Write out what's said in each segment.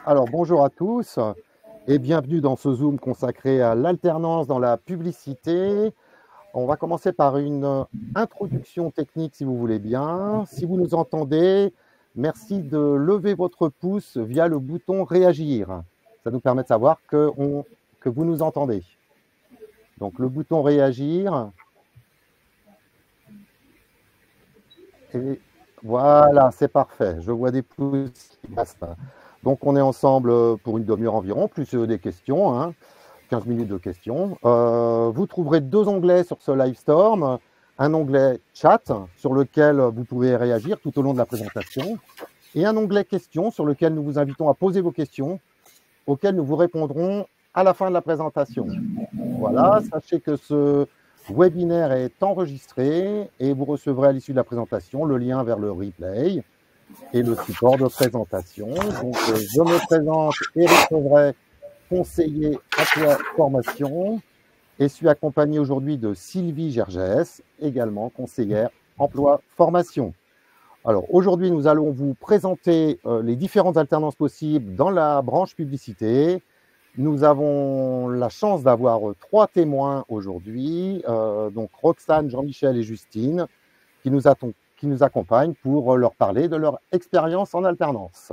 Alors, bonjour à tous et bienvenue dans ce Zoom consacré à l'alternance dans la publicité. On va commencer par une introduction technique, si vous voulez bien. Si vous nous entendez, merci de lever votre pouce via le bouton réagir. Ça nous permet de savoir que vous nous entendez. Donc, le bouton réagir. Et voilà, c'est parfait. Je vois des pouces qui passent. Donc, on est ensemble pour une demi-heure environ, plus des questions, hein, 15 minutes de questions. Vous trouverez deux onglets sur ce Livestorm. Un onglet chat sur lequel vous pouvez réagir tout au long de la présentation et un onglet questions sur lequel nous vous invitons à poser vos questions auxquelles nous vous répondrons à la fin de la présentation. Voilà, sachez que ce webinaire est enregistré et vous recevrez à l'issue de la présentation le lien vers le replay et le support de présentation. Donc, je me présente, Éric Sevray, conseiller emploi formation, et suis accompagné aujourd'hui de Sylvie Gergès, également conseillère emploi formation. Alors, aujourd'hui, nous allons vous présenter les différentes alternances possibles dans la branche publicité. Nous avons la chance d'avoir trois témoins aujourd'hui, donc Roxane, Jean-Michel et Justine, qui nous accompagnent pour leur parler de leur expérience en alternance.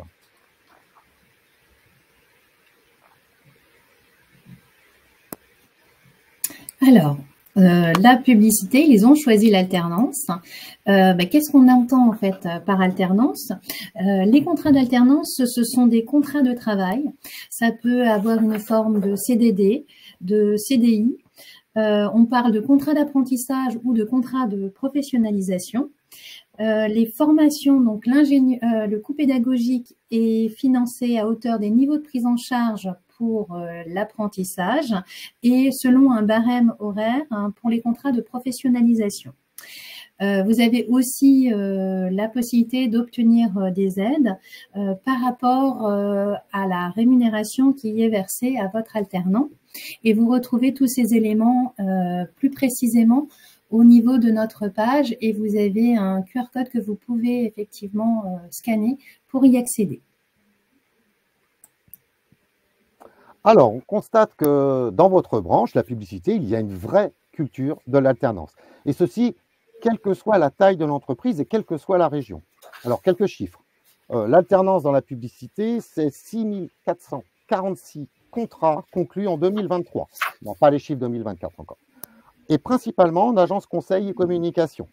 Alors, la publicité, ils ont choisi l'alternance. Qu'est-ce qu'on entend en fait par alternance? Les contrats d'alternance, ce sont des contrats de travail. Ça peut avoir une forme de CDD, de CDI. On parle de contrat d'apprentissage ou de contrat de professionnalisation. Les formations, donc le coût pédagogique est financé à hauteur des niveaux de prise en charge pour l'apprentissage et selon un barème horaire pour les contrats de professionnalisation. Vous avez aussi la possibilité d'obtenir des aides par rapport à la rémunération qui est versée à votre alternant. Et vous retrouvez tous ces éléments plus précisément au niveau de notre page et vous avez un QR code que vous pouvez effectivement scanner pour y accéder. Alors, on constate que dans votre branche, la publicité, il y a une vraie culture de l'alternance. Et ceci, quelle que soit la taille de l'entreprise et quelle que soit la région. Alors, quelques chiffres. L'alternance dans la publicité, c'est 6 446 contrats conclus en 2023. Non, pas les chiffres 2024 encore. Et principalement en agence conseil et communication.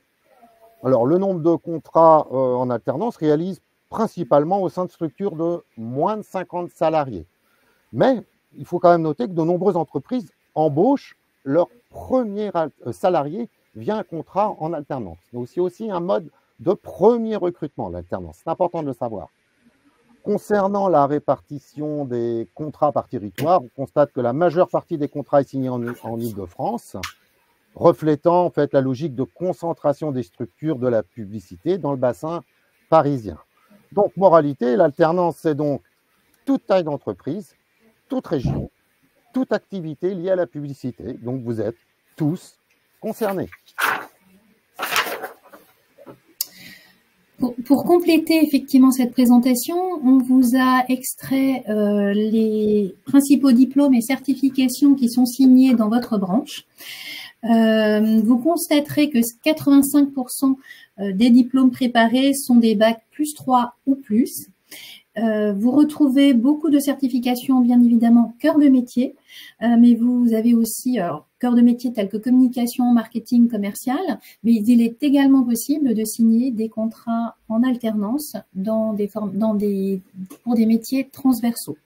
Alors, le nombre de contrats en alternance réalise principalement au sein de structures de moins de 50 salariés. Mais il faut quand même noter que de nombreuses entreprises embauchent leur premier salarié via un contrat en alternance. Donc, c'est aussi un mode de premier recrutement, l'alternance. C'est important de le savoir. Concernant la répartition des contrats par territoire, on constate que la majeure partie des contrats est signée en Île-de-France, reflétant en fait la logique de concentration des structures de la publicité dans le bassin parisien. Donc, moralité, l'alternance, c'est donc toute taille d'entreprise, toute région, toute activité liée à la publicité. Donc, vous êtes tous concernés. Pour compléter effectivement cette présentation, on vous a extrait les principaux diplômes et certifications qui sont signés dans votre branche. Vous constaterez que 85% des diplômes préparés sont des bacs +3 ou plus. Vous retrouvez beaucoup de certifications, bien évidemment, cœur de métier, mais vous avez aussi cœur de métier tels que communication, marketing, commercial, mais il est également possible de signer des contrats en alternance pour des métiers transversaux.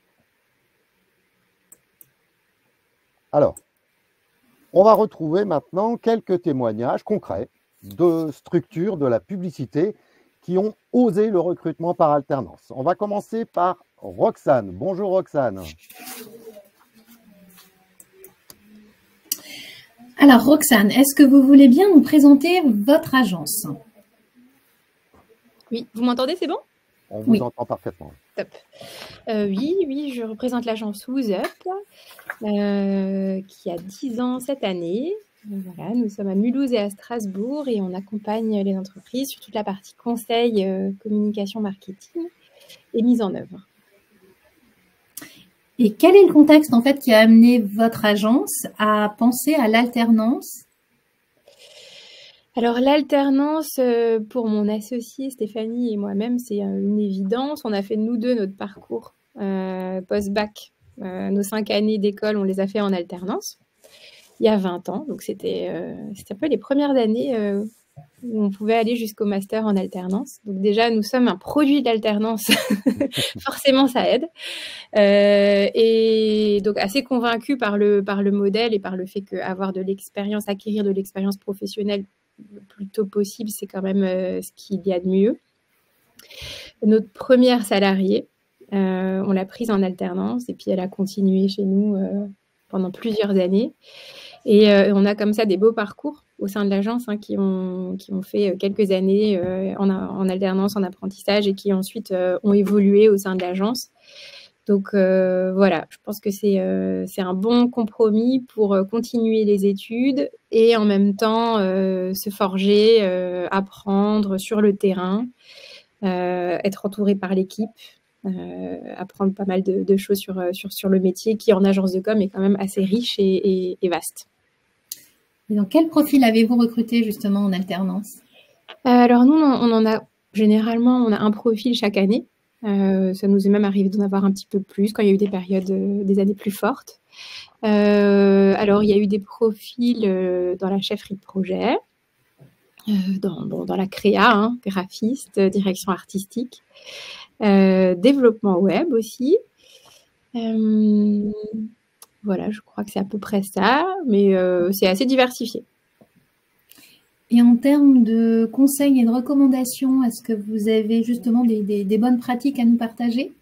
Alors, on va retrouver maintenant quelques témoignages concrets de structures de la publicité qui ont osé le recrutement par alternance. On va commencer par Roxane. Bonjour Roxane. Alors Roxane, est-ce que vous voulez bien nous présenter votre agence? Oui, vous m'entendez, c'est bon? On vous entend parfaitement. Top. Oui, je représente l'agence WhoosUp qui a 10 ans cette année. Voilà, nous sommes à Mulhouse et à Strasbourg et on accompagne les entreprises sur toute la partie conseil, communication, marketing et mise en œuvre. Et quel est le contexte en fait qui a amené votre agence à penser à l'alternance? Alors l'alternance, pour mon associé Stéphanie et moi-même, c'est une évidence. On a fait nous deux notre parcours post-bac. Nos 5 années d'école, on les a fait en alternance il y a 20 ans. Donc c'était un peu les premières années où on pouvait aller jusqu'au master en alternance. Donc déjà, nous sommes un produit de l'alternance. Forcément, ça aide. Et donc assez convaincue par le modèle et par le fait qu'avoir de l'expérience, acquérir de l'expérience professionnelle le plus tôt possible, c'est quand même ce qu'il y a de mieux. Notre première salariée, on l'a prise en alternance et puis elle a continué chez nous pendant plusieurs années. Et on a comme ça des beaux parcours au sein de l'agence qui ont fait quelques années en alternance, en apprentissage et qui ensuite ont évolué au sein de l'agence. Donc voilà, je pense que c'est un bon compromis pour continuer les études et en même temps se forger, apprendre sur le terrain, être entouré par l'équipe, apprendre pas mal de choses sur le métier qui en agence de com est quand même assez riche et vaste. Et donc, quel profil avez-vous recruté justement en alternance? Alors nous, on en a généralement, on a un profil chaque année. Ça nous est même arrivé d'en avoir un petit peu plus quand il y a eu des périodes, des années plus fortes. Alors, il y a eu des profils dans la chefferie de projet, dans la créa, graphiste, direction artistique, développement web aussi. Voilà, je crois que c'est à peu près ça, mais c'est assez diversifié. Et en termes de conseils et de recommandations, est-ce que vous avez justement des bonnes pratiques à nous partager?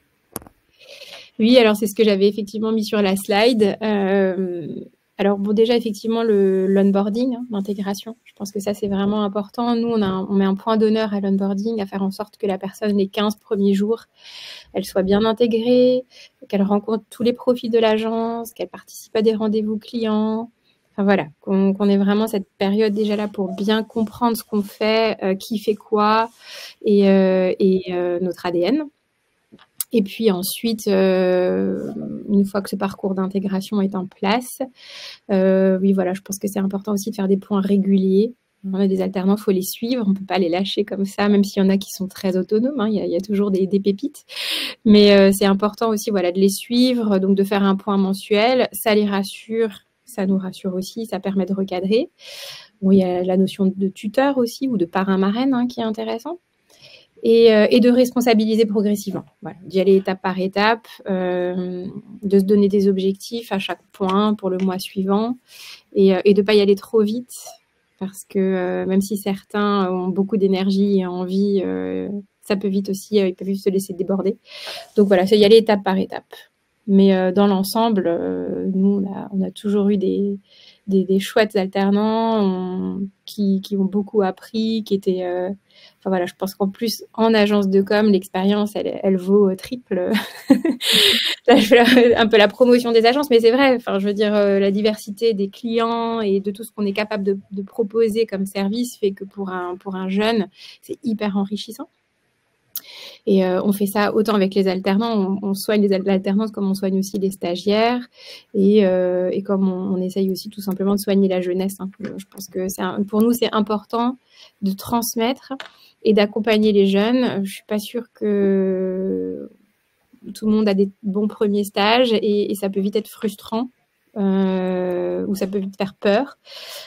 Oui, alors c'est ce que j'avais effectivement mis sur la slide. Alors bon, déjà effectivement l'onboarding, l'intégration, je pense que ça c'est vraiment important. Nous, on met un point d'honneur à l'onboarding, à faire en sorte que la personne, les 15 premiers jours, elle soit bien intégrée, qu'elle rencontre tous les profils de l'agence, qu'elle participe à des rendez-vous clients. Enfin voilà, qu'on ait vraiment cette période déjà là pour bien comprendre ce qu'on fait, qui fait quoi et notre ADN. Et puis ensuite, une fois que ce parcours d'intégration est en place, oui, voilà, je pense que c'est important aussi de faire des points réguliers. On a des alternants, il faut les suivre, on ne peut pas les lâcher comme ça, même s'il y en a qui sont très autonomes, il y a toujours des pépites. Mais c'est important aussi voilà, de les suivre, donc de faire un point mensuel, ça les rassure, ça nous rassure aussi, ça permet de recadrer. Bon, il y a la notion de tuteur aussi, ou de parrain-marraine qui est intéressant. Et de responsabiliser progressivement, voilà, d'y aller étape par étape, de se donner des objectifs à chaque point pour le mois suivant et de ne pas y aller trop vite parce que même si certains ont beaucoup d'énergie et envie, ça peut vite aussi, ils peuvent vite se laisser déborder. Donc voilà, c'est y aller étape par étape. Mais dans l'ensemble, nous, on a toujours eu des chouettes alternants qui ont beaucoup appris, qui étaient... Enfin voilà, je pense qu'en plus, en agence de com, l'expérience, elle vaut triple. Là, je fais un peu la promotion des agences, mais c'est vrai. Enfin, je veux dire, la diversité des clients et de tout ce qu'on est capable de proposer comme service fait que pour un jeune, c'est hyper enrichissant. Et on fait ça autant avec les alternants, on soigne les alternances comme on soigne aussi les stagiaires et comme on essaye aussi tout simplement de soigner la jeunesse. Je pense que pour nous, c'est important de transmettre et d'accompagner les jeunes. Je ne suis pas sûre que tout le monde a des bons premiers stages et ça peut vite être frustrant. Où ça peut vite faire peur,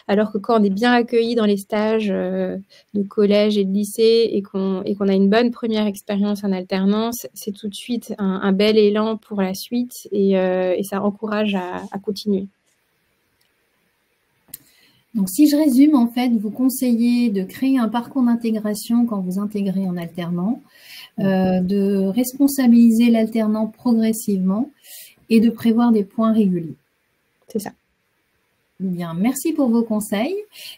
alors que quand on est bien accueilli dans les stages de collège et de lycée et qu'on a une bonne première expérience en alternance, c'est tout de suite un bel élan pour la suite et ça encourage à continuer. Donc, si je résume, en fait, vous conseillez de créer un parcours d'intégration quand vous intégrez en alternant, de responsabiliser l'alternant progressivement et de prévoir des points réguliers. C'est ça. Bien, merci pour vos conseils.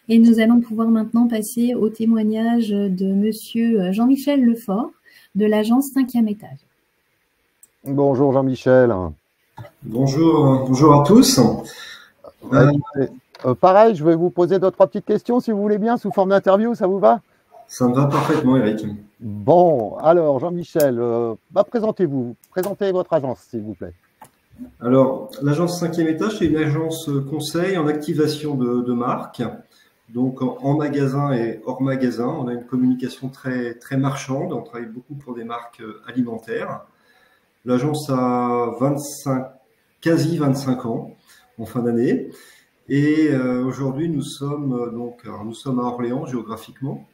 Et nous allons pouvoir maintenant passer au témoignage de monsieur Jean-Michel Lefort de l'agence 5e étage. Bonjour Jean-Michel. Bonjour à tous. Pareil, je vais vous poser 2-3 petites questions si vous voulez bien, sous forme d'interview, ça vous va? Ça me va parfaitement, Eric. Bon, alors Jean-Michel, présentez-vous. Présentez votre agence, s'il vous plaît. Alors, l'agence 5e étage, c'est une agence conseil en activation de marque. Donc, en magasin et hors magasin, on a une communication très, très marchande. On travaille beaucoup pour des marques alimentaires. L'agence a 25, quasi 25 ans en fin d'année. Et aujourd'hui, nous sommes nous sommes à Orléans géographiquement.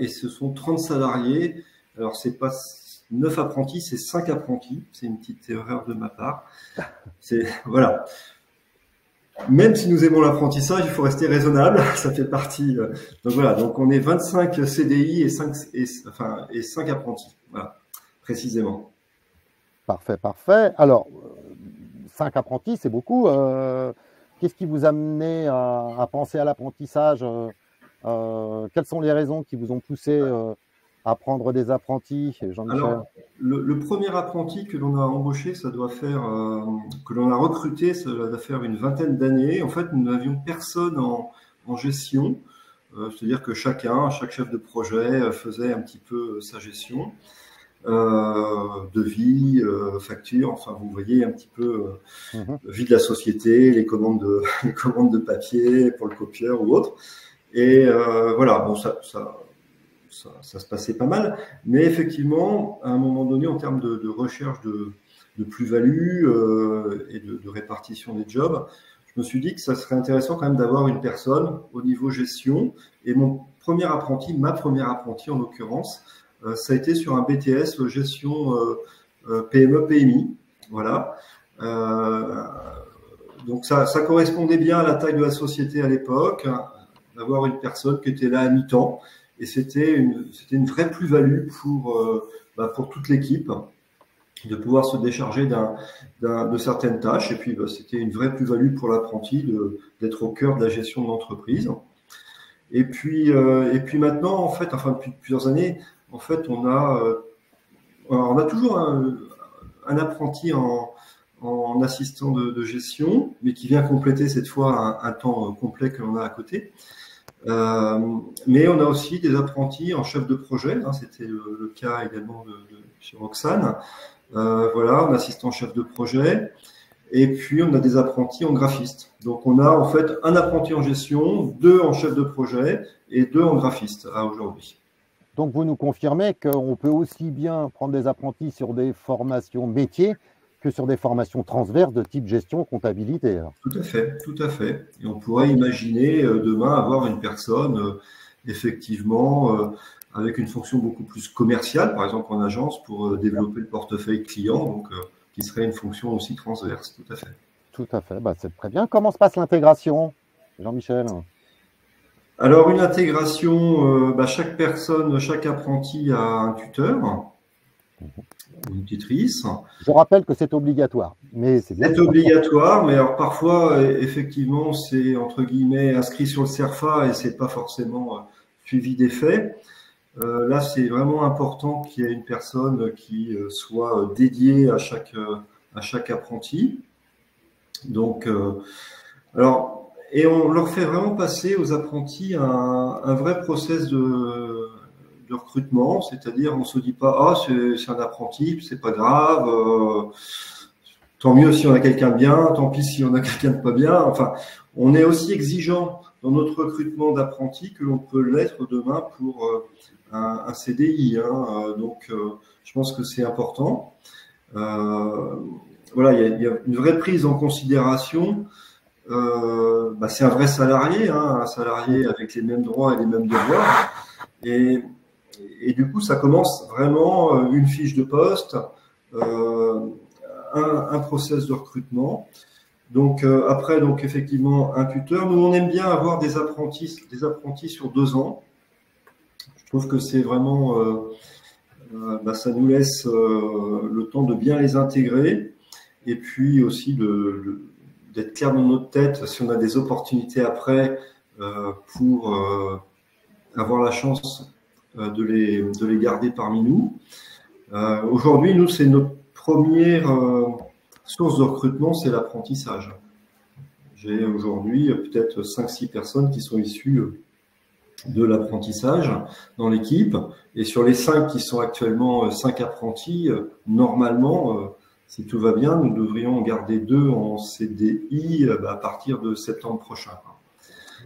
Et ce sont 30 salariés. Alors, c'est pas 9 apprentis, c'est 5 apprentis. C'est une petite erreur de ma part. Voilà. Même si nous aimons l'apprentissage, il faut rester raisonnable. Ça fait partie. Donc voilà. Donc on est 25 CDI et 5 apprentis. Voilà, précisément. Parfait, parfait. Alors, 5 apprentis, c'est beaucoup. Qu'est-ce qui vous a amené à penser à l'apprentissage? Quelles sont les raisons qui vous ont poussé à prendre des apprentis, Jean-Michel? Alors, le premier apprenti que l'on a embauché, que l'on a recruté, ça doit faire une vingtaine d'années. En fait, nous n'avions personne en gestion. C'est-à-dire que chaque chef de projet faisait un petit peu sa gestion. Devis, facture, enfin vous voyez un petit peu vie de la société, les commandes de papier pour le copieur ou autre. Et voilà, bon ça se passait pas mal, mais effectivement, à un moment donné, en termes de recherche de plus-value et de répartition des jobs, je me suis dit que ça serait intéressant quand même d'avoir une personne au niveau gestion. Et ma première apprentie en l'occurrence, ça a été sur un BTS gestion PME-PMI. Voilà. Donc ça correspondait bien à la taille de la société à l'époque, d'avoir une personne qui était là à mi-temps. Et c'était une vraie plus-value pour toute l'équipe, de pouvoir se décharger de certaines tâches. Et puis, c'était une vraie plus-value pour l'apprenti d'être au cœur de la gestion de l'entreprise. Et puis maintenant, en fait, depuis plusieurs années, en fait, on a toujours un apprenti en assistant de gestion, mais qui vient compléter cette fois un temps complet que l'on a à côté. Mais on a aussi des apprentis en chef de projet, c'était le cas également chez Roxane, voilà, en assistant chef de projet, et puis on a des apprentis en graphiste. Donc on a en fait un apprenti en gestion, 2 en chef de projet et 2 en graphiste à aujourd'hui. Donc vous nous confirmez qu'on peut aussi bien prendre des apprentis sur des formations métiers que sur des formations transverses de type gestion, comptabilité. Alors. Tout à fait, tout à fait. Et on pourrait imaginer demain avoir une personne effectivement avec une fonction beaucoup plus commerciale, par exemple en agence, pour développer le portefeuille client, donc qui serait une fonction aussi transverse, tout à fait. Tout à fait, c'est très bien. Comment se passe l'intégration, Jean-Michel? Alors une intégration, chaque apprenti a un tuteur. Une tutrice. Je rappelle que c'est obligatoire. C'est obligatoire, mais alors parfois, effectivement, c'est entre guillemets inscrit sur le CERFA et c'est pas forcément suivi des faits. Là, c'est vraiment important qu'il y ait une personne qui soit dédiée à chaque apprenti. Donc, et on leur fait vraiment passer aux apprentis un vrai process de recrutement, c'est-à-dire on se dit pas c'est un apprenti, c'est pas grave, tant mieux si on a quelqu'un de bien, tant pis si on a quelqu'un de pas bien. Enfin, on est aussi exigeant dans notre recrutement d'apprentis que l'on peut l'être demain pour un CDI. Donc, je pense que c'est important. Voilà, il y a une vraie prise en considération. C'est un vrai salarié, un salarié avec les mêmes droits et les mêmes devoirs. Et du coup, ça commence vraiment une fiche de poste, un process de recrutement. Donc après, effectivement, un tuteur. Nous, on aime bien avoir des apprentis sur 2 ans. Je trouve que c'est vraiment, ça nous laisse le temps de bien les intégrer, et puis aussi d'être clair dans notre tête si on a des opportunités après pour avoir la chance de les garder parmi nous. Aujourd'hui, nous, c'est notre première source de recrutement, c'est l'apprentissage. J'ai aujourd'hui peut-être 5-6 personnes qui sont issues de l'apprentissage dans l'équipe. Et sur les 5 qui sont actuellement 5 apprentis, normalement, si tout va bien, nous devrions en garder 2 en CDI à partir de septembre prochain.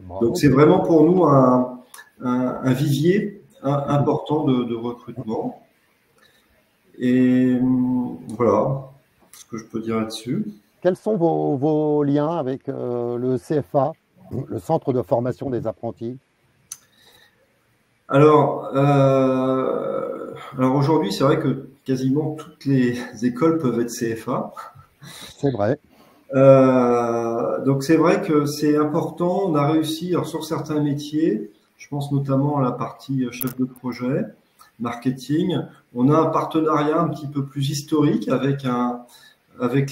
Bravo. Donc c'est vraiment pour nous un vivier important de recrutement. Et voilà ce que je peux dire là-dessus. Quels sont vos liens avec le CFA, le Centre de formation des apprentis? Alors aujourd'hui, c'est vrai que quasiment toutes les écoles peuvent être CFA. C'est vrai. Donc c'est vrai que c'est important. On a réussi, alors sur certains métiers, je pense notamment à la partie chef de projet, marketing, on a un partenariat un petit peu plus historique avec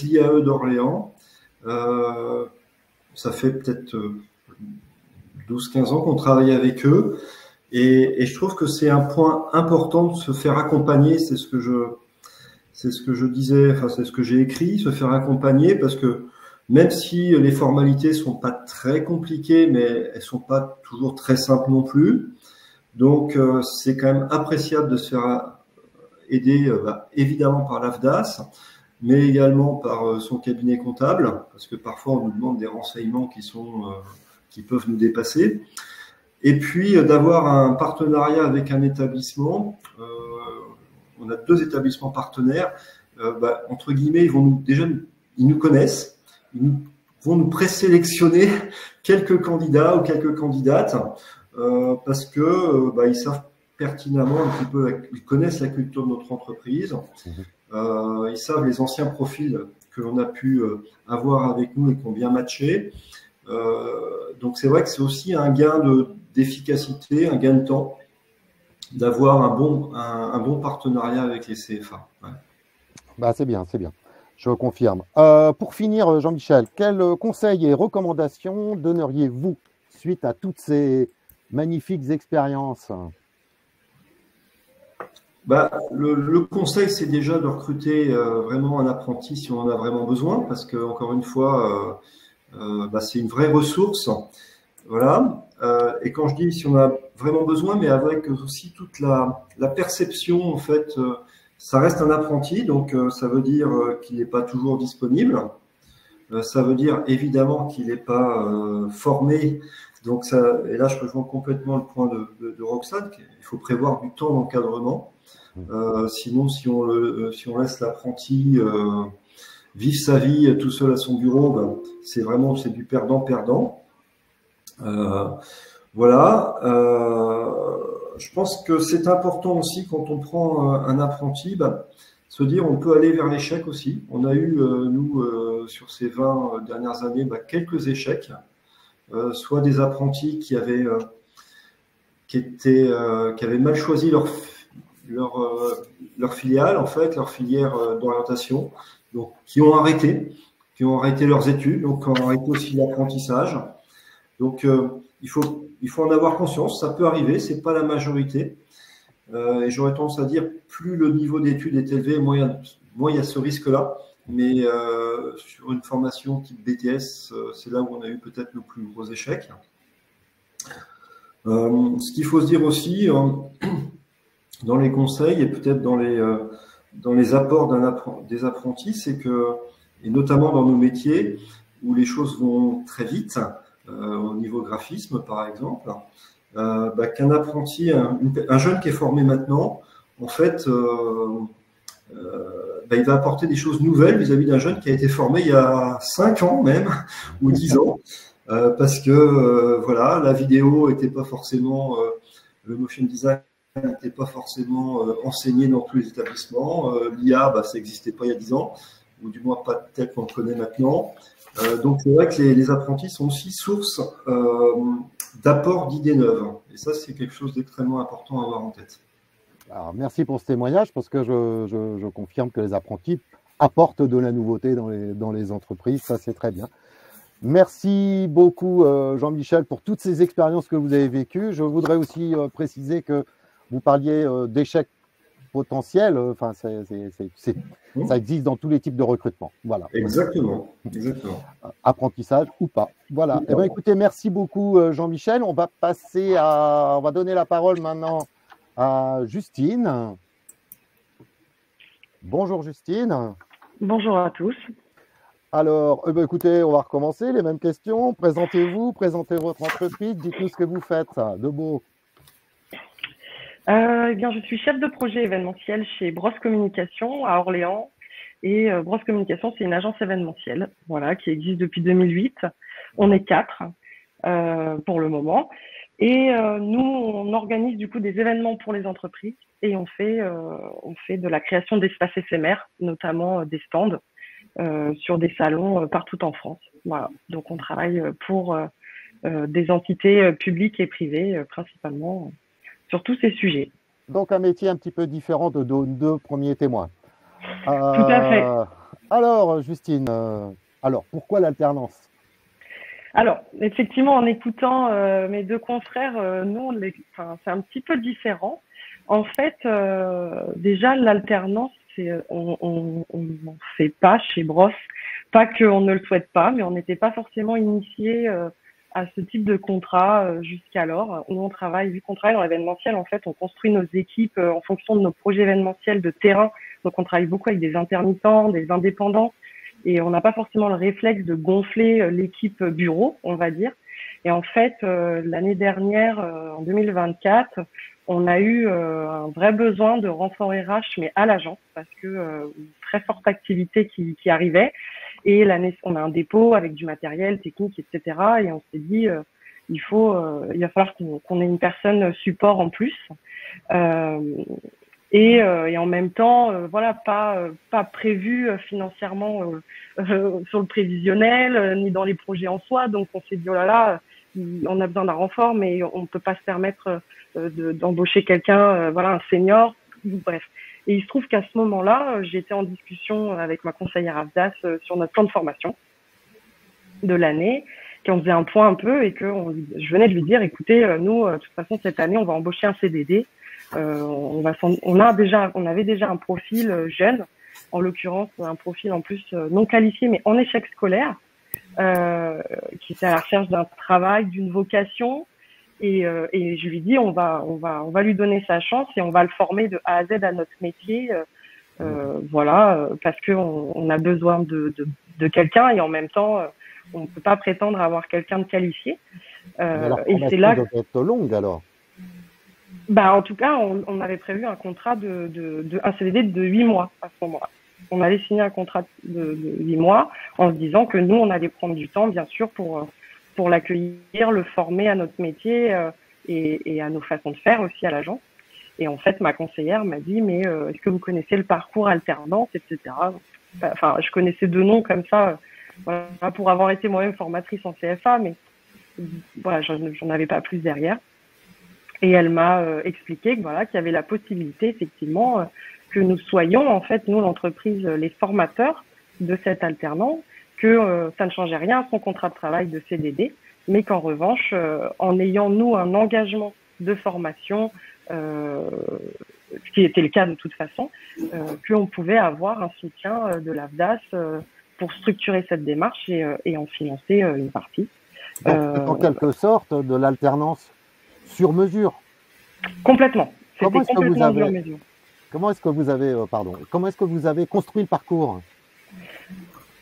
l'IAE d'Orléans. Ça fait peut-être 12-15 ans qu'on travaille avec eux. Et je trouve que c'est un point important de se faire accompagner. C'est ce que je disais, enfin c'est ce que j'ai écrit, se faire accompagner, parce que même si les formalités sont pas très compliquées, mais elles sont pas toujours très simples non plus. Donc c'est quand même appréciable de se faire aider, évidemment par l'AFDAS, mais également par son cabinet comptable, parce que parfois on nous demande des renseignements qui peuvent nous dépasser. Et puis d'avoir un partenariat avec un établissement. On a 2 établissements partenaires. Entre guillemets, ils nous connaissent. Ils vont nous présélectionner quelques candidats ou quelques candidates parce que ils savent pertinemment un petit peu, ils connaissent la culture de notre entreprise. Ils savent les anciens profils que l'on a pu avoir avec nous et qui ont bien matché. Donc c'est vrai que c'est aussi un gain d'efficacité, un gain de temps, d'avoir un bon partenariat avec les CFA. Ouais. C'est bien, je confirme. Pour finir, Jean-Michel, quels conseils et recommandations donneriez-vous suite à toutes ces magnifiques expériences? Le conseil, c'est déjà de recruter vraiment un apprenti si on en a vraiment besoin, parce que encore une fois, c'est une vraie ressource. Voilà. Et quand je dis si on a vraiment besoin, mais avec aussi toute la perception, en fait, ça reste un apprenti, donc ça veut dire qu'il n'est pas toujours disponible. Ça veut dire évidemment qu'il n'est pas formé. Donc et là, je rejoins complètement le point de Roxane, il faut prévoir du temps d'encadrement. Sinon, si on laisse l'apprenti vivre sa vie tout seul à son bureau, c'est du perdant-perdant. Voilà. Je pense que c'est important aussi quand on prend un apprenti, se dire on peut aller vers l'échec aussi. On a eu, nous, sur ces 20 dernières années, quelques échecs, soit des apprentis qui avaient mal choisi leur filiale, en fait, leur filière d'orientation, donc qui ont arrêté leurs études, donc qui ont arrêté aussi l'apprentissage. Donc il faut en avoir conscience, ça peut arriver, c'est pas la majorité. Et j'aurais tendance à dire, plus le niveau d'études est élevé, moins il y a ce risque-là. Mais sur une formation type BTS, c'est là où on a eu peut-être nos plus gros échecs. Ce qu'il faut se dire aussi, dans les conseils et peut-être dans les apports des apprentis, c'est que, et notamment dans nos métiers où les choses vont très vite, au niveau graphisme par exemple, qu'un apprenti, un jeune qui est formé maintenant, en fait, il va apporter des choses nouvelles vis-à-vis d'un jeune qui a été formé il y a 5 ans même, ou 10 ans, parce que voilà, la vidéo n'était pas forcément, le motion design n'était pas forcément enseigné dans tous les établissements, l'IA, ça n'existait pas il y a 10 ans, ou du moins pas tel qu'on le connaît maintenant. Donc c'est vrai que les apprentis sont aussi source d'apport d'idées neuves. Et ça, c'est quelque chose d'extrêmement important à avoir en tête. Alors, merci pour ce témoignage, parce que je confirme que les apprentis apportent de la nouveauté dans les entreprises. Ça, c'est très bien. Merci beaucoup, Jean-Michel, pour toutes ces expériences que vous avez vécues. Je voudrais aussi préciser que vous parliez d'échecs potentiels. Enfin, ça existe dans tous les types de recrutement. Voilà. Exactement. Apprentissage ou pas. Voilà. Eh bien, écoutez, merci beaucoup, Jean-Michel. On va donner la parole maintenant à Justine. Bonjour, Justine. Bonjour à tous. Alors, écoutez, on va recommencer, les mêmes questions. Présentez-vous, présentez votre entreprise, dites-nous ce que vous faites, de beau. Eh bien, je suis chef de projet événementiel chez Brosse Communication à Orléans. Et Brosse Communication, c'est une agence événementielle, voilà, qui existe depuis 2008. On est 4 pour le moment. Et nous, on organise du coup des événements pour les entreprises et on fait de la création d'espaces éphémères, notamment des stands sur des salons partout en France. Voilà. Donc, on travaille pour des entités publiques et privées principalement sur tous ces sujets. Donc, un métier un petit peu différent de nos deux premiers témoins. Tout à fait. Alors, Justine, alors, pourquoi l'alternance? Alors, effectivement, en écoutant mes deux confrères, nous, c'est un petit peu différent. En fait, déjà, l'alternance, on n'en fait pas chez Brosse. Pas qu'on ne le souhaite pas, mais on n'était pas forcément initié à ce type de contrat jusqu'alors. Nous, vu qu'on travaille dans l'événementiel, en fait, on construit nos équipes en fonction de nos projets événementiels de terrain. Donc, on travaille beaucoup avec des intermittents, des indépendants. Et on n'a pas forcément le réflexe de gonfler l'équipe bureau, on va dire. Et en fait, l'année dernière, en 2024, on a eu un vrai besoin de renfort RH, mais à l'agence, parce que une très forte activité qui arrivait. Et on a un dépôt avec du matériel technique, etc. Et on s'est dit, il va falloir qu'on ait une personne support en plus. Et en même temps, voilà, pas prévu financièrement sur le prévisionnel, ni dans les projets en soi. Donc on s'est dit, oh là là, on a besoin d'un renfort, mais on ne peut pas se permettre d'embaucher quelqu'un, voilà, un senior, bref. Et il se trouve qu'à ce moment-là, j'étais en discussion avec ma conseillère AFDAS sur notre plan de formation de l'année, qu'on faisait un point un peu et je venais de lui dire, écoutez, nous, de toute façon, cette année, on va embaucher un CDD. On avait déjà un profil jeune, en l'occurrence un profil en plus non qualifié mais en échec scolaire, qui était à la recherche d'un travail, d'une vocation, et je lui dis on va lui donner sa chance et on va le former de A à Z à notre métier, voilà, parce que on a besoin de quelqu'un et en même temps on ne peut pas prétendre avoir quelqu'un de qualifié. Alors, et c'est là doit être longue alors. Bah, en tout cas, on avait prévu un contrat un CDD de 8 mois à ce moment-là. On allait signer un contrat de 8 mois en se disant que nous, on allait prendre du temps, bien sûr, pour l'accueillir, le former à notre métier et à nos façons de faire aussi à l'agence. Et en fait, ma conseillère m'a dit, mais est-ce que vous connaissez le parcours alternance, etc. Enfin, je connaissais deux noms comme ça, voilà, pour avoir été moi-même formatrice en CFA, mais voilà, j'en avais pas plus derrière. Et elle m'a expliqué que voilà, qu'il y avait la possibilité effectivement que nous soyons en fait nous l'entreprise les formateurs de cette alternance, que ça ne changeait rien à son contrat de travail de CDD, mais qu'en revanche en ayant nous un engagement de formation, ce qui était le cas de toute façon, qu'on pouvait avoir un soutien de l'AFDAS pour structurer cette démarche et en financer une partie. Donc, en quelque sorte de l'alternance sur mesure. Complètement. C'était complètement sur mesure. Comment est-ce que vous avez construit le parcours?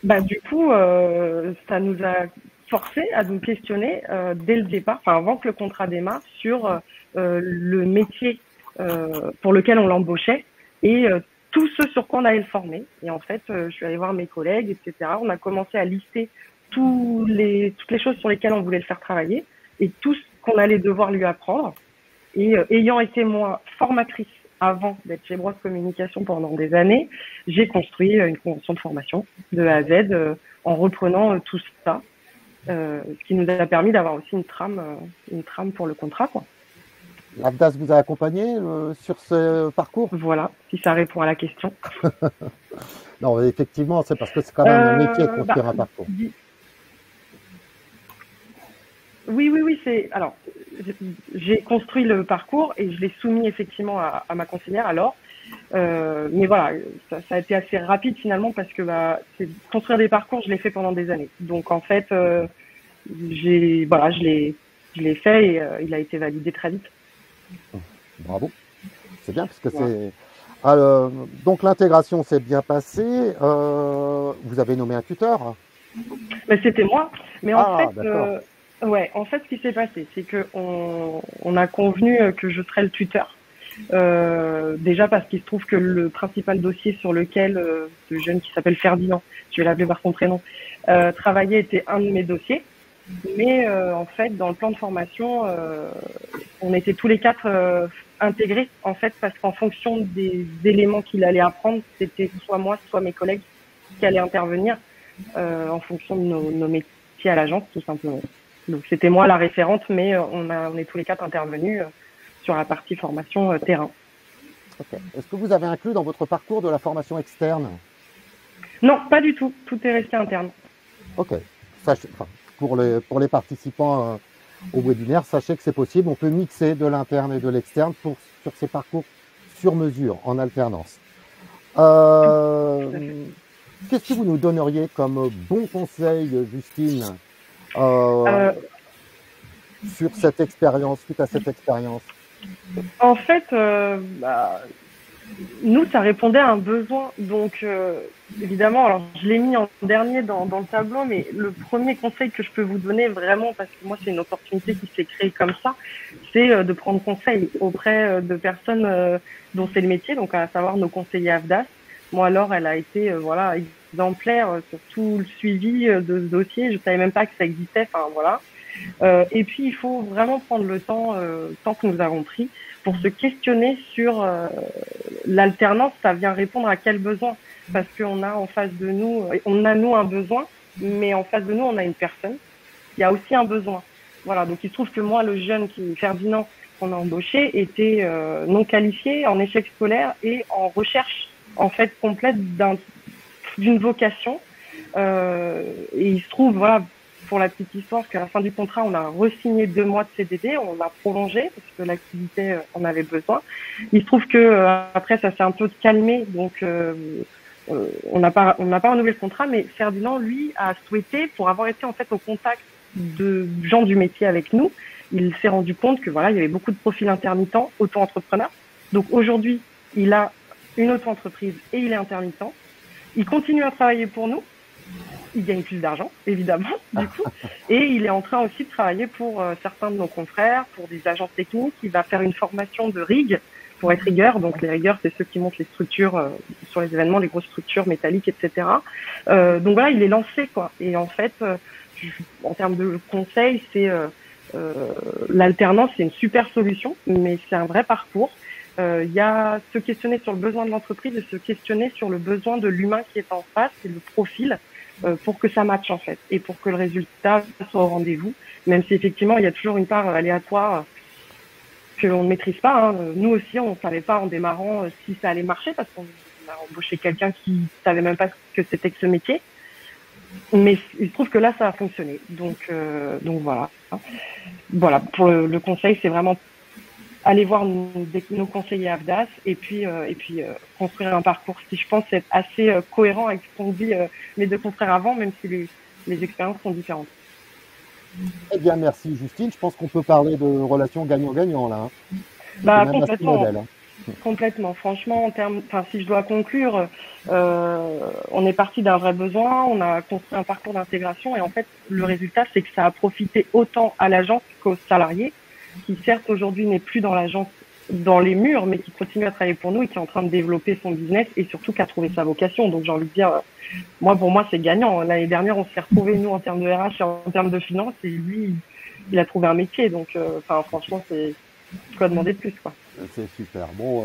Bah, du coup, ça nous a forcé à nous questionner dès le départ, enfin avant que le contrat démarre, sur le métier pour lequel on l'embauchait et tout ce sur quoi on allait le former. Et en fait, je suis allée voir mes collègues, etc. On a commencé à lister toutes les choses sur lesquelles on voulait le faire travailler et tout ce qu'on allait devoir lui apprendre. Et ayant été moi formatrice avant d'être chez Brosse Communication pendant des années, j'ai construit une convention de formation de A à Z en reprenant tout ça, ce qui nous a permis d'avoir aussi une trame pour le contrat, quoi. L'AFDAS vous a accompagné sur ce parcours? Voilà, si ça répond à la question. Non, effectivement, c'est parce que c'est quand même un métier de construire un parcours. Oui, alors, j'ai construit le parcours et je l'ai soumis effectivement à ma conseillère alors. Mais voilà, ça a été assez rapide finalement parce que construire des parcours, je l'ai fait pendant des années. Donc en fait, je l'ai fait et il a été validé très vite. Bravo, c'est bien parce que c'est. Alors, donc l'intégration s'est bien passée. Vous avez nommé un tuteur? Mais c'était moi. Mais Ah, d'accord. ouais, en fait, ce qui s'est passé, c'est que on a convenu que je serais le tuteur. Déjà parce qu'il se trouve que le principal dossier sur lequel ce jeune qui s'appelle Ferdinand, je vais l'appeler par son prénom, travaillait était un de mes dossiers. Mais en fait, dans le plan de formation, on était tous les quatre intégrés, en fait, parce qu'en fonction des éléments qu'il allait apprendre, c'était soit moi, soit mes collègues qui allaient intervenir en fonction de nos métiers à l'agence, tout simplement. Donc c'était moi la référente, mais on est tous les quatre intervenus sur la partie formation terrain. Okay. Est-ce que vous avez inclus dans votre parcours de la formation externe? Non, pas du tout. Tout est resté interne. Ok. Pour les participants au webinaire, sachez que c'est possible. On peut mixer de l'interne et de l'externe sur ces parcours sur mesure, en alternance. Qu'est-ce que vous nous donneriez comme bon conseil, Justine, sur cette expérience, suite à cette expérience? En fait, nous, ça répondait à un besoin. Donc, évidemment, alors je l'ai mis en dernier dans le tableau, mais le premier conseil que je peux vous donner vraiment, parce que moi, c'est une opportunité qui s'est créée comme ça, c'est de prendre conseil auprès de personnes dont c'est le métier, donc à savoir nos conseillers AFDAS. Moi, alors, elle a été voilà exemplaire sur tout le suivi de ce dossier. Je savais même pas que ça existait. Enfin, voilà. Et puis, il faut vraiment prendre le temps que nous avons pris, pour se questionner sur l'alternance. Ça vient répondre à quel besoin? Parce qu'on a en face de nous, on a nous un besoin, mais en face de nous, on a une personne qui a aussi un besoin. Voilà, donc il se trouve que moi, le jeune Ferdinand qu'on a embauché était non qualifié, en échec scolaire et en recherche en fait complète d'une vocation. Et il se trouve, voilà, pour la petite histoire, qu'à la fin du contrat, on a re-signé 2 mois de CDD, on l'a prolongé parce que l'activité en avait besoin. Il se trouve que après, ça s'est un peu calmé, donc on n'a pas renouvelé le contrat, mais Ferdinand, lui, a souhaité, pour avoir été en fait au contact de gens du métier avec nous, il s'est rendu compte que voilà, il y avait beaucoup de profils intermittents, auto-entrepreneurs. Donc aujourd'hui, il a une auto-entreprise et il est intermittent. Il continue à travailler pour nous. Il gagne plus d'argent, évidemment, du coup. Et il est en train aussi de travailler pour certains de nos confrères, pour des agences techniques. Il va faire une formation de rig pour être rigueur. Donc, les rigueurs, c'est ceux qui montent les structures sur les événements, les grosses structures métalliques, etc. Donc, voilà, il est lancé, quoi. Et en fait, en termes de conseils, c'est l'alternance, c'est une super solution, mais c'est un vrai parcours. Il y a se questionner sur le besoin de l'entreprise et se questionner sur le besoin de l'humain qui est en face et le profil pour que ça matche en fait et pour que le résultat soit au rendez-vous, même si effectivement il y a toujours une part aléatoire que l'on ne maîtrise pas. Hein. Nous aussi, on ne savait pas en démarrant si ça allait marcher parce qu'on a embauché quelqu'un qui savait même pas que c'était que ce métier. Mais il se trouve que là, ça a fonctionné. Donc voilà. Voilà, pour le conseil, c'est vraiment aller voir nos conseillers AFDAS et puis construire un parcours qui, je pense, est assez cohérent avec ce qu'ont dit mes 2 confrères avant, même si les expériences sont différentes. Eh bien, merci Justine. Je pense qu'on peut parler de relations gagnant-gagnant là. Bah, complètement. Complètement. Franchement, si je dois conclure, on est parti d'un vrai besoin, on a construit un parcours d'intégration et en fait, le résultat, c'est que ça a profité autant à l'agence qu'aux salariés, qui certes aujourd'hui n'est plus dans l'agence, dans les murs, mais qui continue à travailler pour nous et qui est en train de développer son business et surtout qui a trouvé sa vocation. Donc j'ai envie de dire, pour moi c'est gagnant. L'année dernière, on s'est retrouvés nous en termes de RH et en termes de finance et lui, il a trouvé un métier. Donc franchement, c'est quoi demander de plus, quoi. C'est super. Bon,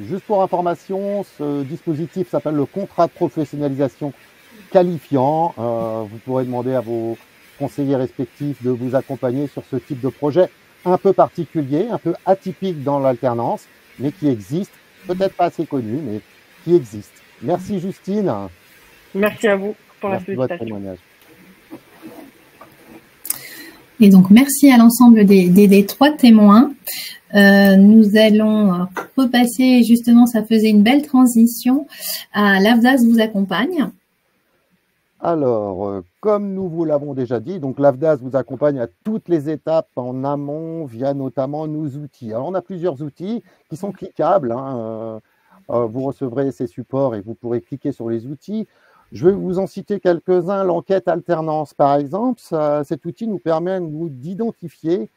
juste pour information, ce dispositif s'appelle le contrat de professionnalisation qualifiant. Vous pourrez demander à vos conseillers respectifs de vous accompagner sur ce type de projet un peu particulier, un peu atypique dans l'alternance, mais qui existe, peut-être pas assez connu, mais qui existe. Merci Justine. Merci à vous pour la sollicitation. Votre témoignage. Et donc, merci à l'ensemble des 3 témoins. Nous allons repasser, justement, ça faisait une belle transition, à l'AFDAS vous accompagne. Alors, comme nous vous l'avons déjà dit, donc l'AFDAS vous accompagne à toutes les étapes en amont via notamment nos outils. Alors, on a plusieurs outils qui sont cliquables. Hein, vous recevrez ces supports et vous pourrez cliquer sur les outils. Je vais vous en citer quelques-uns. L'enquête alternance, par exemple, cet outil nous permet d'identifier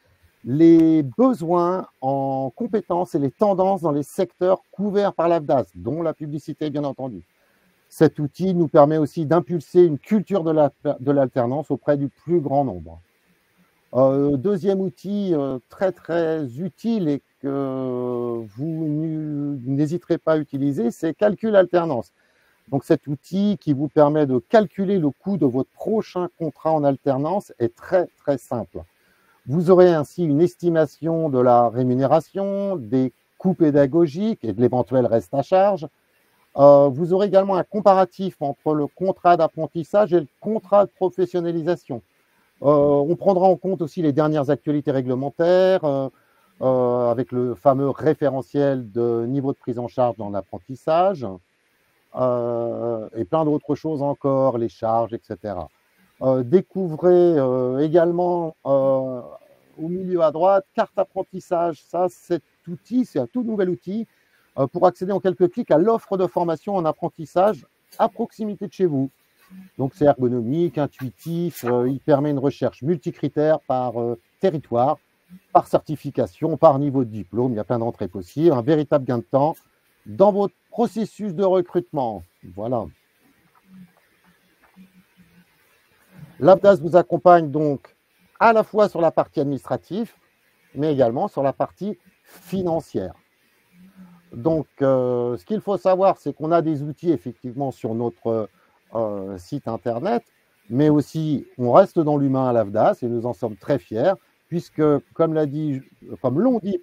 les besoins en compétences et les tendances dans les secteurs couverts par l'AFDAS, dont la publicité, bien entendu. Cet outil nous permet aussi d'impulser une culture de l'alternance auprès du plus grand nombre. Deuxième outil très très utile et que vous n'hésiterez pas à utiliser, c'est Calcul Alternance. Donc cet outil qui vous permet de calculer le coût de votre prochain contrat en alternance est très très simple. Vous aurez ainsi une estimation de la rémunération, des coûts pédagogiques et de l'éventuel reste à charge. Vous aurez également un comparatif entre le contrat d'apprentissage et le contrat de professionnalisation. On prendra en compte aussi les dernières actualités réglementaires avec le fameux référentiel de niveau de prise en charge dans l'apprentissage et plein d'autres choses encore, les charges, etc. Découvrez également au milieu à droite, carte apprentissage. Ça, cet outil, c'est un tout nouvel outil pour accéder en quelques clics à l'offre de formation en apprentissage à proximité de chez vous. Donc, c'est ergonomique, intuitif, il permet une recherche multicritère par territoire, par certification, par niveau de diplôme. Il y a plein d'entrées possibles, un véritable gain de temps dans votre processus de recrutement. Voilà. L'AFDAS vous accompagne donc à la fois sur la partie administrative, mais également sur la partie financière. Donc, ce qu'il faut savoir, c'est qu'on a des outils effectivement sur notre site internet, mais aussi on reste dans l'humain à l'AFDAS et nous en sommes très fiers, puisque, comme l'ont dit,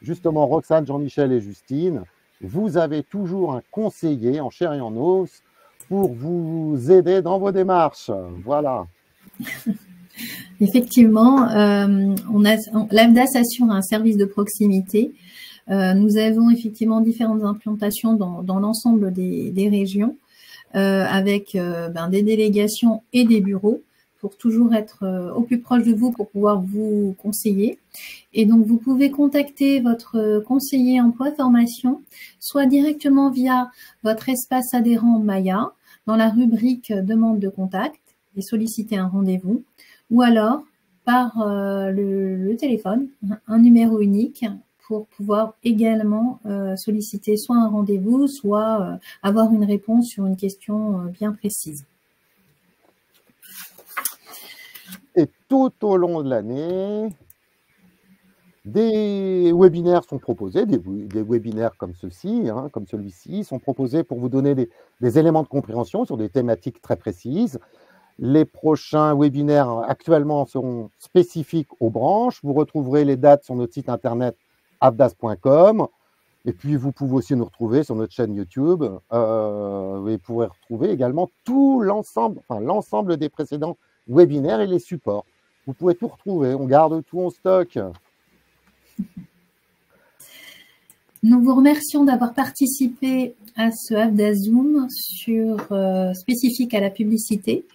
justement Roxane, Jean-Michel et Justine, vous avez toujours un conseiller en chair et en os pour vous aider dans vos démarches. Voilà. Effectivement, l'AFDAS assure un service de proximité. Nous avons effectivement différentes implantations dans l'ensemble des régions, avec des délégations et des bureaux pour toujours être au plus proche de vous pour pouvoir vous conseiller. Et donc, vous pouvez contacter votre conseiller emploi-formation, soit directement via votre espace adhérent Maya, dans la rubrique demande de contact et solliciter un rendez-vous, ou alors par le téléphone, un numéro unique pour pouvoir également solliciter soit un rendez-vous, soit avoir une réponse sur une question bien précise. Et tout au long de l'année, des webinaires sont proposés, des webinaires comme ceci, comme celui-ci, sont proposés pour vous donner des éléments de compréhension sur des thématiques très précises. Les prochains webinaires actuellement seront spécifiques aux branches. Vous retrouverez les dates sur notre site internet afdas.com. Et puis, vous pouvez aussi nous retrouver sur notre chaîne YouTube. Vous pourrez retrouver également tout l'ensemble des précédents webinaires et les supports. Vous pouvez tout retrouver. On garde tout en stock. Nous vous remercions d'avoir participé à ce AFDAS Zoom spécifique à la publicité.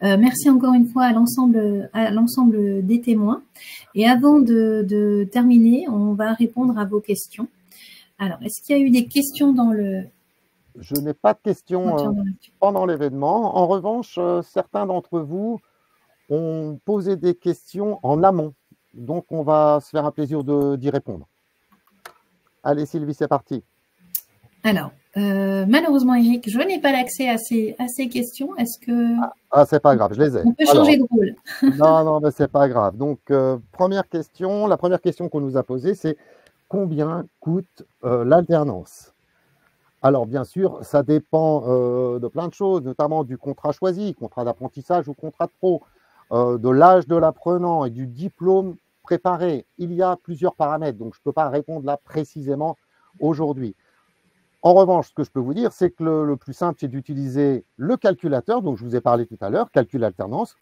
Merci encore une fois à l'ensemble des témoins. Et avant de terminer, on va répondre à vos questions. Alors, est-ce qu'il y a eu des questions dans le... Je n'ai pas de questions pendant l'événement. En revanche, certains d'entre vous ont posé des questions en amont. Donc, on va se faire un plaisir d'y répondre. Allez, Sylvie, c'est parti. Alors, malheureusement, Eric, je n'ai pas l'accès à ces questions. Est-ce que... Ah, c'est pas grave, je les ai. On peut changer de rôle. Non, mais c'est pas grave. Donc, la première question qu'on nous a posée, c'est combien coûte l'alternance? Alors, bien sûr, ça dépend de plein de choses, notamment du contrat choisi, contrat d'apprentissage ou contrat de pro, de l'âge de l'apprenant et du diplôme préparé. Il y a plusieurs paramètres, donc je ne peux pas répondre là précisément aujourd'hui. En revanche, ce que je peux vous dire, c'est que le plus simple, c'est d'utiliser le calculateur, dont je vous ai parlé tout à l'heure, calcul alternance,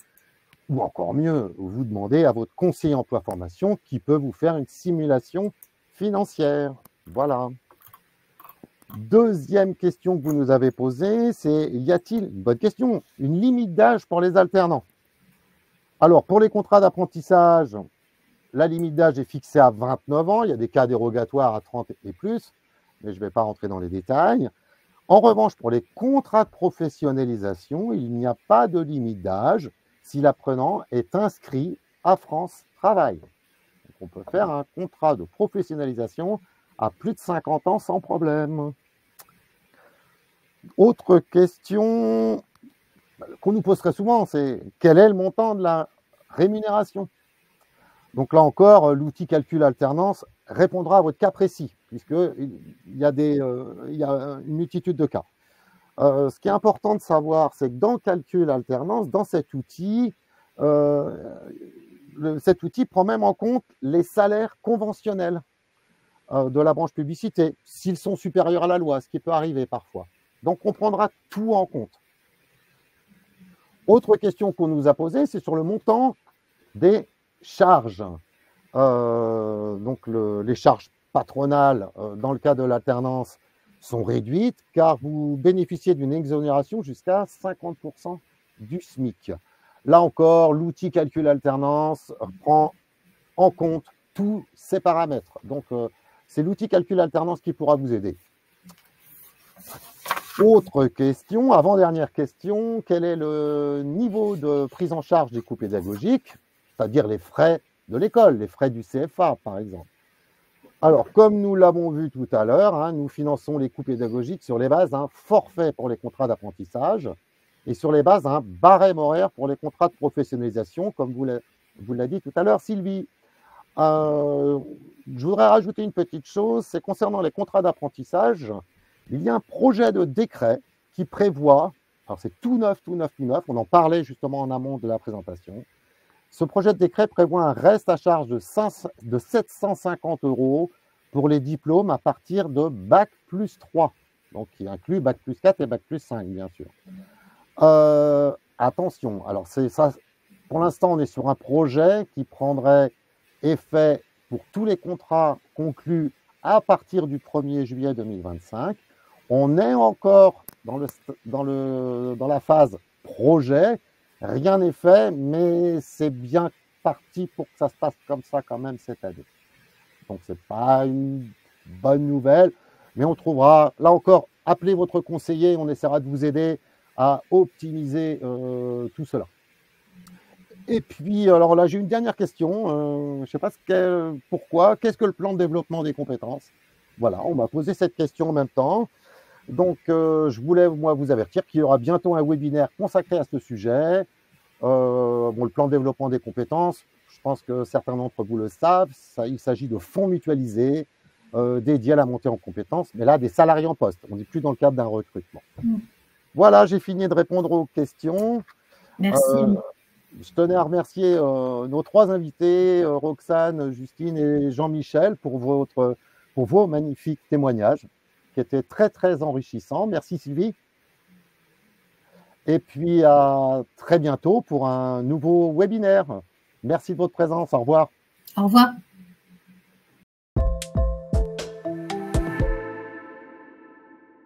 ou encore mieux, vous demandez à votre conseiller emploi formation qui peut vous faire une simulation financière. Voilà. Deuxième question que vous nous avez posée, c'est y a-t-il, une bonne question, une limite d'âge pour les alternants? Alors, pour les contrats d'apprentissage, la limite d'âge est fixée à 29 ans. Il y a des cas dérogatoires à 30 et plus. mais je ne vais pas rentrer dans les détails. En revanche, pour les contrats de professionnalisation, il n'y a pas de limite d'âge si l'apprenant est inscrit à France Travail. Donc, on peut faire un contrat de professionnalisation à plus de 50 ans sans problème. Autre question qu'on nous pose très souvent, c'est quel est le montant de la rémunération? Donc là encore, l'outil calcul alternance répondra à votre cas précis, puisqu'il y a une multitude de cas. Ce qui est important de savoir, c'est que dans le calcul alternance, dans cet outil prend même en compte les salaires conventionnels de la branche publicité, s'ils sont supérieurs à la loi, ce qui peut arriver parfois. Donc on prendra tout en compte. Autre question qu'on nous a posée, c'est sur le montant des charges. Donc les charges patronales, dans le cas de l'alternance, sont réduites car vous bénéficiez d'une exonération jusqu'à 50% du SMIC. Là encore, l'outil calcul alternance prend en compte tous ces paramètres. Donc, c'est l'outil calcul alternance qui pourra vous aider. Autre question, avant-dernière question, quel est le niveau de prise en charge des coûts pédagogiques, c'est-à-dire les frais de l'école, les frais du CFA par exemple? Alors, comme nous l'avons vu tout à l'heure, nous finançons les coûts pédagogiques sur les bases d'un forfait pour les contrats d'apprentissage et sur les bases d'un barème horaire pour les contrats de professionnalisation, comme vous l'a dit tout à l'heure, Sylvie. Je voudrais rajouter une petite chose, c'est concernant les contrats d'apprentissage, il y a un projet de décret qui prévoit, alors c'est tout neuf, on en parlait justement en amont de la présentation. Ce projet de décret prévoit un reste à charge de 750 € pour les diplômes à partir de Bac plus 3, donc qui inclut Bac plus 4 et Bac plus 5, bien sûr. Attention, alors c'est ça, pour l'instant, on est sur un projet qui prendrait effet pour tous les contrats conclus à partir du 1er juillet 2025. On est encore dans la phase projet. Rien n'est fait, mais c'est bien parti pour que ça se passe comme ça quand même cette année. Donc, ce n'est pas une bonne nouvelle, mais on trouvera, là encore, appelez votre conseiller, on essaiera de vous aider à optimiser tout cela. Et puis, alors là, j'ai une dernière question. Je ne sais pas pourquoi. Qu'est-ce que le plan de développement des compétences? Voilà, on m'a posé cette question en même temps. Donc, je voulais, moi, vous avertir qu'il y aura bientôt un webinaire consacré à ce sujet. Le plan de développement des compétences, je pense que certains d'entre vous le savent, il s'agit de fonds mutualisés dédiés à la montée en compétences, mais là, des salariés en poste. On n'est plus dans le cadre d'un recrutement. Voilà, j'ai fini de répondre aux questions. Merci. Je tenais à remercier nos trois invités, Roxane, Justine et Jean-Michel, pour vos magnifiques témoignages qui étaient très, très enrichissants. Merci Sylvie. Et puis à très bientôt pour un nouveau webinaire. Merci de votre présence. Au revoir. Au revoir.